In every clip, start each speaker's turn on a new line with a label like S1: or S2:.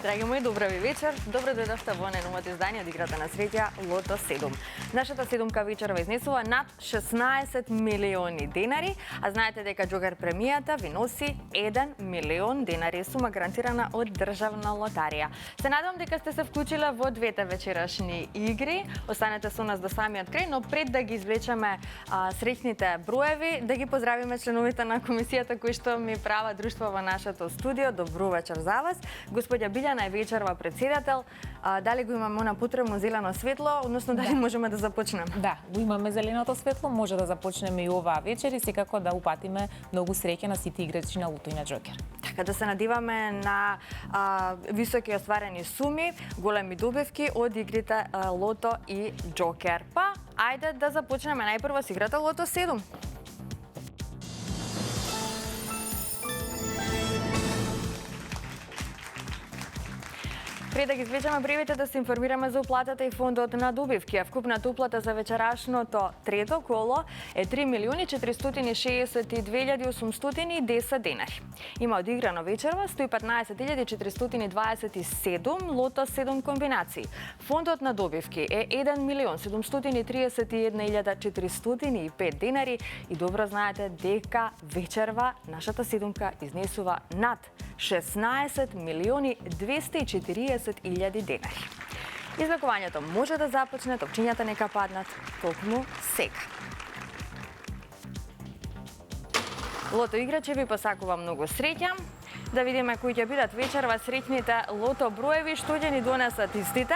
S1: Драги мои, добра ви вечер. Добро дојдовте во најновото издание од играта на среќа Лото 7. Нашата седумка вечерва изнесува над 16 милиони денари, а знаете дека Джокер премијата ви носи 1 милион денари, сума гарантирана од државна лотарија. Се надевам дека сте се вклучиле во двете вечерашни игри. Останете со нас до самиот крај, но пред да ги извлечеме среќните броеви, да ги поздравиме членовите на комисијата кои што ми прават друштво во нашето студио. Добро вечер за вас. Господја Билјана е вечерва председател. Дали го имаме на потребно зелено светло, односно дали можеме да започнеме?
S2: Да, го имаме зеленото светло, може да започнеме и оваа вечер и секако да упатиме многу среќа на сите играчи на Лото и на Джокер.
S1: Така да се надеваме на високи остварени суми, големи добивки од игрите Лото и Джокер. Па, ајде да започнеме најпрво с играта Лото 7. Пред да ги извлечеме броевите, да се информираме за уплатата и фондот на добивки. Вкупната уплата за вечерашното трето коло е 3.462.810 денари. Има одиграно вечерва 115.427 Лото 7 комбинации. Фондот на добивки е 1.731.405 денари и добро знаете дека вечерва нашата седумка изнесува над 16.240.000 денари. Извлекувањето може да започне, топчињата нека паднат токму сега. Лото играчи ви посакува многу среќа. Да видиме кои ќе бидат вечерва среќните лото броеви, што ќе ни донесат истите.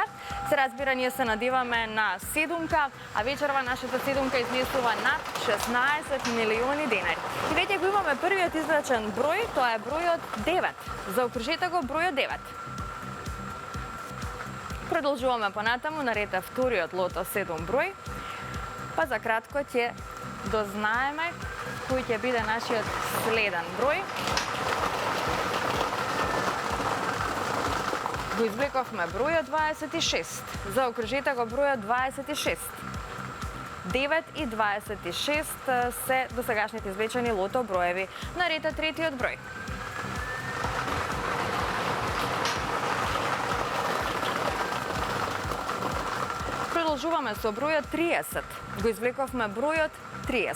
S1: Се разбира, ние се надеваме на седумка, а вечерва нашата седумка изнесува над 16 милиони денари. И веќе го имаме првиот извлечен број, тоа е бројот 9. Заокружете го бројот 9. Продолжуваме понатаму, наред е вториот Лото 7 број. Па за кратко ќе дознаеме кој ќе биде нашиот следен број. Го извлековме бројот 26. Заокружете го бројот 26. 9 и 26 се досегашните извлечени лото броеви. Наред е третиот број. Продолжуваме со бројот 30. Го извлековме бројот 30.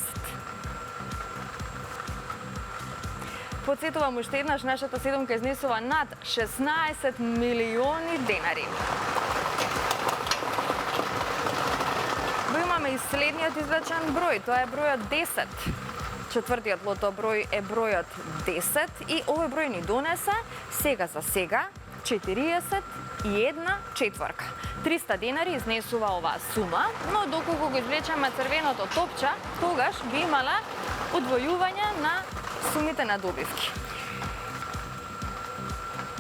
S1: Подсетувам уште еднаш, нашата седумка изнесува над 16 милиони денари. Го имаме и следниот извлечен број, тоа е бројот 10. Четвртиот лото број е бројот 10 и овој број ни донесе сега за сега 41 четворка. 300 денари изнесува оваа сума, но доколку го извлечеме црвеното топче, тогаш би имала удвојување на сумите на добивки.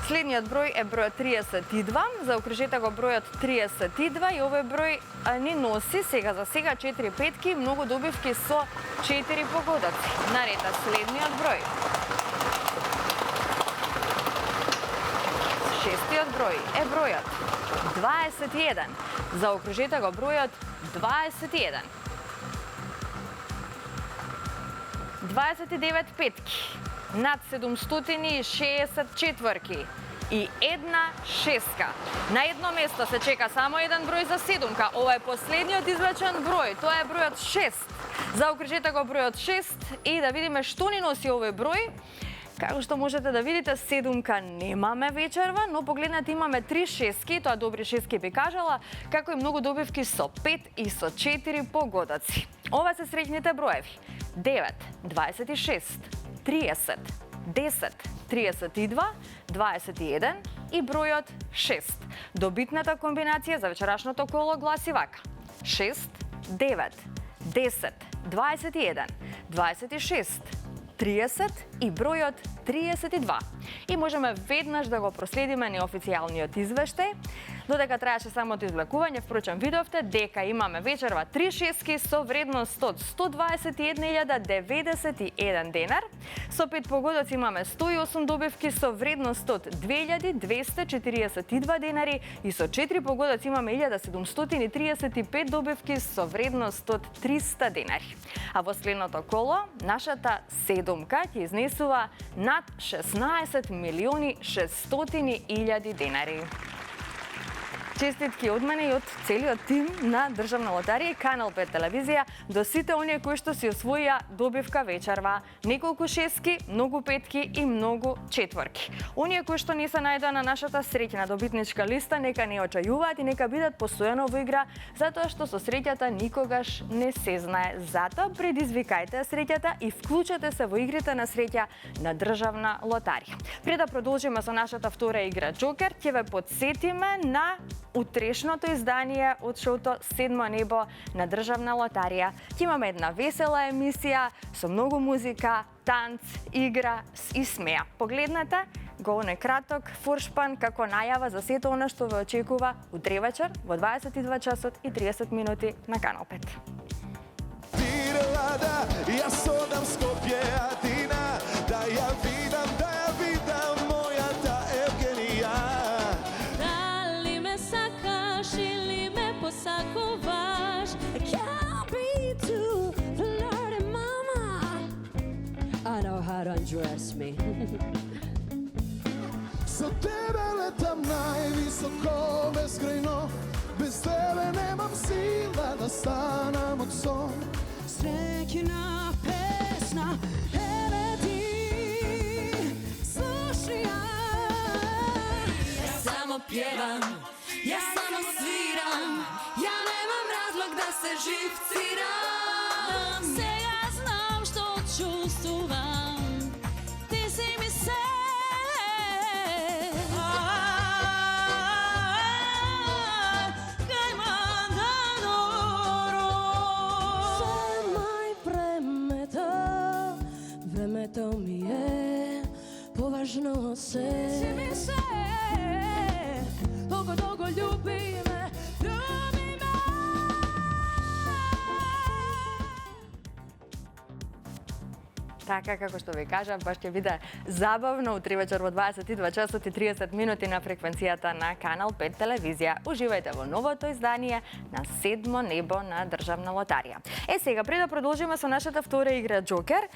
S1: Следниот број е бројот 32, заокружете го бројот 32 и овој број ни носи сега за сега 4 петки, многу добивки со 4 погодаци. Наред е следниот број. Шестиот број е бројот 21, заокружете го бројот 21. 29 петки, над 760 четворки и една шестка. На едно место се чека само еден број за седумка. Ова е последниот извлечен број, тоа е бројот 6. Заокружете го бројот 6 и да видиме што ни носи овој број. Како што можете да видите, седумка немаме вечерва, но погледнете имаме 3 шестки, тоа добри шестки би кажала, како и многу добивки со 5 и со 4 погодаци. Ова се среќните броеви. 9, 26, 30, 10, 32, 21 и бројот 6. Добитната комбинација за вечерашното коло гласи вака. 6, 9, 10, 21, 26, 30 и бројот 32. И можеме веднаш да го проследиме неофицијалниот извештај. Додека траеше самото извлекување, впрочем видовте дека имаме вечерва 3 шестки со вредност од 121.091 денар. Со 5 погодоци имаме 108 добивки со вредност од 2.242 денари и со 4 погодоци имаме 1.735 добивки со вредност од 300 денари. А во следното коло, нашата седумка ќе изнесува над 16 милиони 600.000 денари. Честитки од мене и од целиот тим на Државна лотарија и Канал 5 телевизија до сите оние кои што си освоија добивка вечерва. Неколку шески, многу петки и многу четворки. Оние кои што не се најдоа на нашата среќна добитничка листа, нека не очајуваат и нека бидат постојано во игра, затоа што со среќата никогаш не се знае. Затоа предизвикајте среќата и вклучете се во игрите на среќа на Државна лотарија. Пред да продолжиме со нашата втора игра Джокер, ќе ве подсетиме на утрешното издание од шоуто Седмо небо на Државна лотарија. Ќе имаме една весела емисија со многу музика, танц, игра и смеа. Погледнете го оне краток форшпан како најава за сето она што ве очекува утре вечер во 22 часот и 30 минути на Канал 5.
S3: Тирелада, јас одам Скопје, Атина, да ја видам мојата Евгенија.
S4: Дали ме сакаш или ме посакуваш? I can't be too flirty, mama. I know how to undress me.
S3: Со тебе летам највисоко, безкрајно, без тебе немам сила да станам од сон.
S4: Среќна песна, еве ти, слушни ја. Јас само пјевам, јас само свирам, ја немам разлог да се живцирам. Сега знам што чувствувам, ти си ми се. Времето ми е поважно се. Си ми се, толку љуби ме, љуби ме.
S1: Така како што ви кажав, баш ќе биде забавно утре вечер во 22 часот и 30 минути на фреквенцијата на Канал 5 телевизија. Уживајте во новото издание на Седмо небо на Државна лотарија. Сега, пред да продолжиме со нашата втора игра Джокер,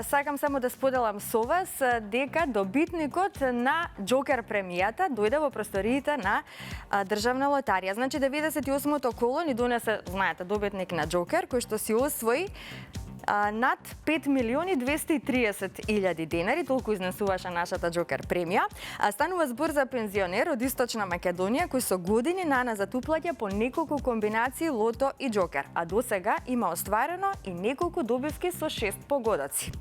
S1: сакам само да споделам со вас дека добитникот на Джокер премијата дојде во просториите на Државна лотарија. Значи, 98-то коло ни донесе, знаете, добитник на Джокер, кој што си освои над 5.230.000 денари, толку изнесуваше нашата Джокер премија. Станува збор за пензионер од Источна Македонија кој со години наназад уплаќа по неколку комбинации лото и Джокер, а до сега има остварено и неколку добивки со 6 погодоци.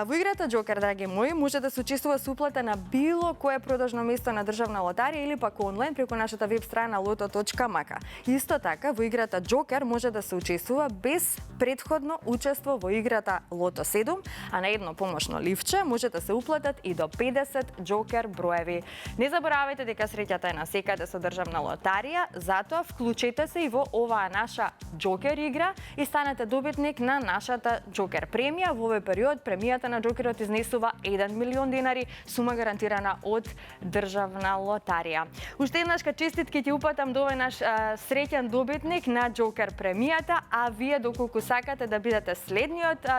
S1: Во играта Джокер, драги мои, може да се учествува со уплата на било кое продажно место на Државна лотарија или пак онлайн преку нашата веб страна loto.mk. Исто така, во играта Джокер може да се учествува без претходно учество во играта Лото 7, а на едно помошно ливче може да се уплатат и до 50 Джокер броеви. Не заборавајте дека среќата е насекаде со Државна лотарија, затоа вклучете се и во оваа наша Джокер игра и станете добитник на нашата Джокер премија. Во овој период премијата на Джокерот изнесува 1 милион денари, сума гарантирана од Државна лотарија. Уште еднаш честитки ќе упатам до овој наш среќен добитник на Джокер премијата, а вие доколку сакате да бидете следниот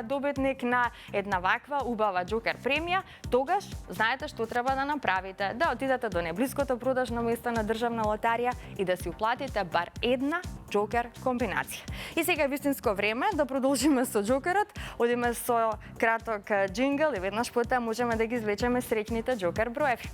S1: добитник на една ваква убава Джокер премија, тогаш знаете што треба да направите. Да отидете до најблиското продажно место на Државна лотарија и да си уплатите бар една Джокер комбинација. И сега е вистинско време да продолжиме со Джокерот. Одиме со краток джингл и веднаш потоа можеме да ги извлечеме среќните Джокер броеви.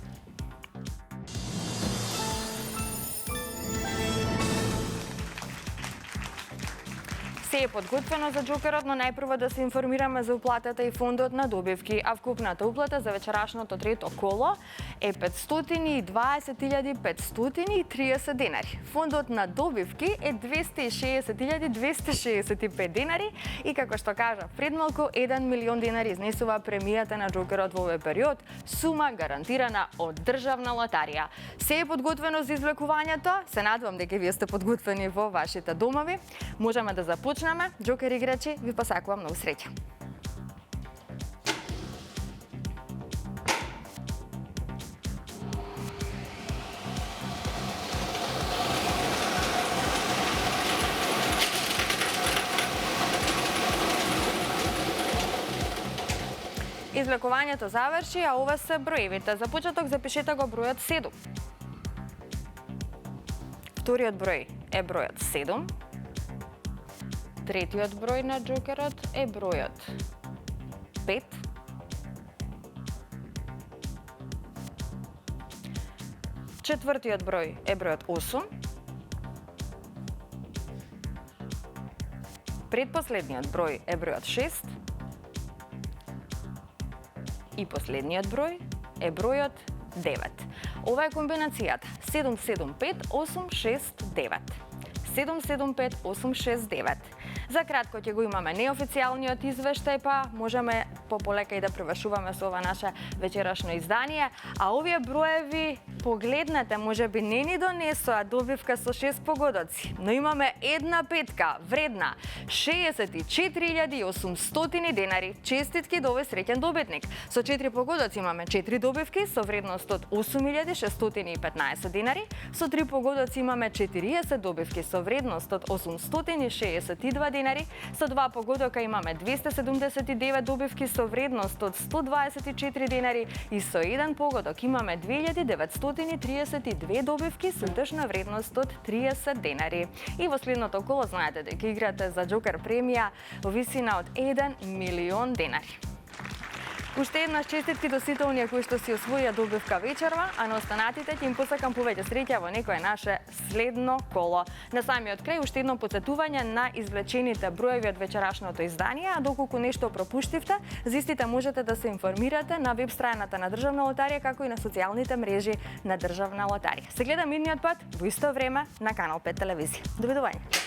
S1: Се е подготвено за Джокерот, но најпрво да се информираме за уплатата и фондот на добивки, а вкупната уплата за вечерашното трето коло е 520.530 денари. Фондот на добивки е 260.265 денари и како што кажа пред малку 1 милион денари изнесува премијата на Джокерот во овој период, сума гарантирана од Државна лотарија. Се е подготвено за извлекувањето, се надевам дека вие сте подготвени во вашите домови. Можеме да започнеме. Джокер играчи, ви посакувам многу среќа. Извлекувањето заврши, а ова се броевите. За почеток запишете го бројот 7. Вториот број е бројот 7. Третиот број на джокерот е бројот 5. Четвртиот број е бројот 8. Предпоследниот број е бројот 6. И последниот број е бројот 9. Ова е комбинацијата 775-869. 775-869. За кратко ќе го имаме неофицијалниот извештај, па можеме полека и да превршуваме со ова наше вечерашно издание. А овие броеви, погледнете, може би не ни донесоа добивка со 6 погодоци, но имаме една петка вредна 64.800 денари. Честитки до овој среќен добитник. Со 4 погодоци имаме 4 добивки со вредност од 8.615 денари. Со 3 погодоци имаме 40 добивки со вредност од 862 денари. Со 2 погодока имаме 279 добивки со вредност од 124 денари и со 1 погодок имаме 2932 добивки со тъжна вредност од 30 денари. И во следното коло знаете дека играте за Джокер премија во висина од 1 милион денари. Уште еднаш честитки до сите оние кои што си освоија добивка вечерва, а на останатите ќе им посакам повеќе среќа во некое наше следно коло. На самиот крај уште едно потсетување на извлечените броеви од вечерашното издание, а доколку нешто пропуштивте, за истите можете да се информирате на веб страната на Државна лотарија, како и на социјалните мрежи на Државна лотарија. Се гледам идниот пат во исто време на Канал 5 телевизија. Довидување.